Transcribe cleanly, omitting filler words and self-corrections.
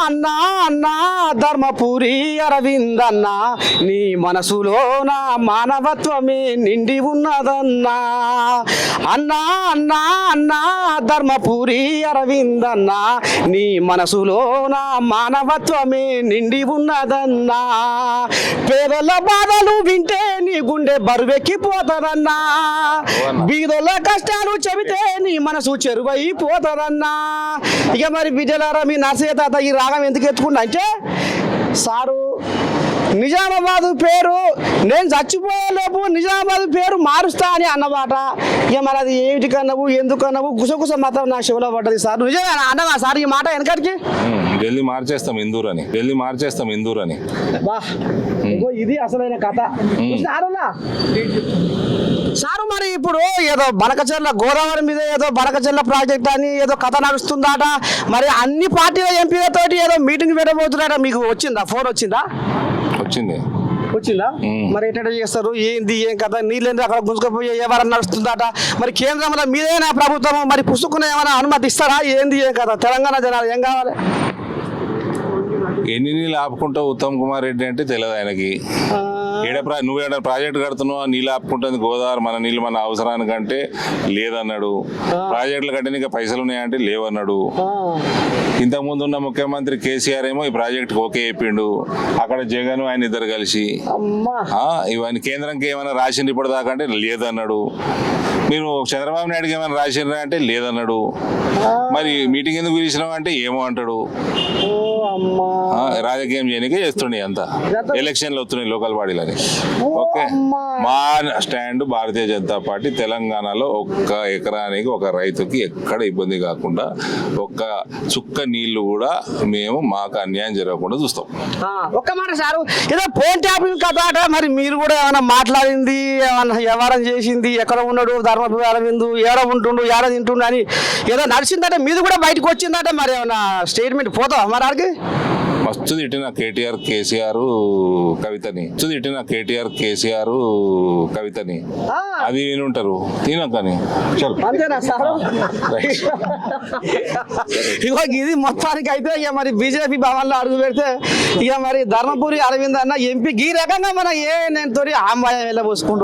అన్నా అన్నా ధర్మపురి అరవిందన్నా నీ మనసులో నా మానవత్వమే నిండి ఉన్నదన్నా అన్నా అన్నా అన్నా ధర్మపురి అరవిందన్నా నీ మనసులో నా మానవత్వమే నిండి ఉన్నదన్నా పేదల బాధలు వింటే నీ గుండె బరువెక్కిపోతదన్నా బీదల కష్టాలు చెబితే నీ మనసు చెరువైపోతదన్నా ఇక మరి బిడ్డలారా మీ నర్సయ్య తాత ఈ రాగం ఎందుకు ఎత్తుకున్నా అంటే సారు నిజామాబాద్ పేరు నేను చచ్చిపోయేలోపు నిజామాబాద్ పేరు మారుస్తా అని అన్నమాట ఇక మరి అది ఏమిటి కన్నావు ఎందుకన్నావు గుసగుస మాత్రం నా శివలో పడ్డది సార్ నిజమే అన్నవా సార్ ఈ మాట వెనకటికి ఢిల్లీ మార్చేస్తాం ఇందూర్ అని బా ఇగో ఇది అసలైన కథ సారు మరి ఇప్పుడు ఏదో బనకచెర్ల గోదావరి మీద ఏదో బనకచెర్ల ప్రాజెక్ట్ అని ఏదో కథ నడుస్తుందట మరి అన్ని పార్టీల ఎంపీలతోటి ఏదో మీటింగ్ పెట్టబోతున్నారట మీకు వచ్చిందా ఫోన్ వచ్చిందా వచ్చిందా మరి ఎట్లా చేస్తారు ఏంది ఏం కథ నీళ్ళేంది అక్కడ గుంజుకపోయి ఎవరన్నా నడుస్తుందట మరి కేంద్రంలో మీదేనా ప్రభుత్వం మరి పుసుకున్న ఏమైనా అనుమతి ఇస్తారా ఏంది ఏం కథ తెలంగాణ జనాలు ఏం కావాలి ఎన్ని నీళ్ళు ఆపుకుంటావు ఉత్తమ్ కుమార్ రెడ్డి అంటే తెలియదు ఆయనకి నువ్వు ఏడా ప్రాజెక్ట్ కడుతున్నావు నీళ్ళు ఆపుకుంటుంది గోదావరి మన నీళ్ళు మన అవసరానికంటే లేదన్నాడు ప్రాజెక్టులు కట్టిన పైసలు ఉన్నాయంటే లేవన్నాడు ఇంతకుముందు ఉన్న ముఖ్యమంత్రి కేసీఆర్ ఏమో ఈ ప్రాజెక్టుకి ఓకే చెప్పిండు అక్కడ జగన్ ఆయన ఇద్దరు కలిసి ఇవన్నీ కేంద్రంకి ఏమైనా రాసింది ఇప్పటిదాకా అంటే లేదన్నాడు మీరు చంద్రబాబు నాయుడుకి ఏమైనా రాసిండ్రా అంటే లేదన్నాడు మరి మీటింగ్ ఎందుకు పిలిచినావు అంటే ఏమో అంటాడు రాజకీయం చేయనికే చేస్తుండే అంతా ఎలక్షన్లు వస్తున్నాయి లోకల్ బాడీలని ఓకే మా స్టాండ్ భారతీయ జనతా పార్టీ తెలంగాణలో ఒక్క ఎకరానికి ఒక రైతుకి ఎక్కడ ఇబ్బంది కాకుండా ఒక్క చుక్క నీళ్లు కూడా మేము మాకు అన్యాయం జరగకుండా చూస్తాం ఒక్క మాట సారు ఏదో ఫోన్ ట్యాపింగ్ కదా మరి మీరు కూడా ఏమైనా మాట్లాడింది ఏమన్నా వ్యవహారం చేసింది ఎక్కడ ఉన్నాడు ధర్మపురి అరవిందు ఏడ ఉంటుండు ఏడ తింటుండు అని ఏదో నడిచిందంటే మీది కూడా బయటకు వచ్చిందంటే మరి ఏమన్నా స్టేట్మెంట్ పోతావా మరి ఆడికి మస్తు తిట్టిన కేటీఆర్ కవితని అది వినుంటారు తినకని అంతేనా సార్ ఇగో ఇది మొత్తానికి అయితే ఇక మరి బీజేపీ భవన్లో అడుగు పెడితే ఇక మరి ధర్మపురి అరవింద్ అన్న ఎంపీ ఈ రకంగా మన నేను తోటి ఆంబాయం వెళ్ళబోసుకుంటాం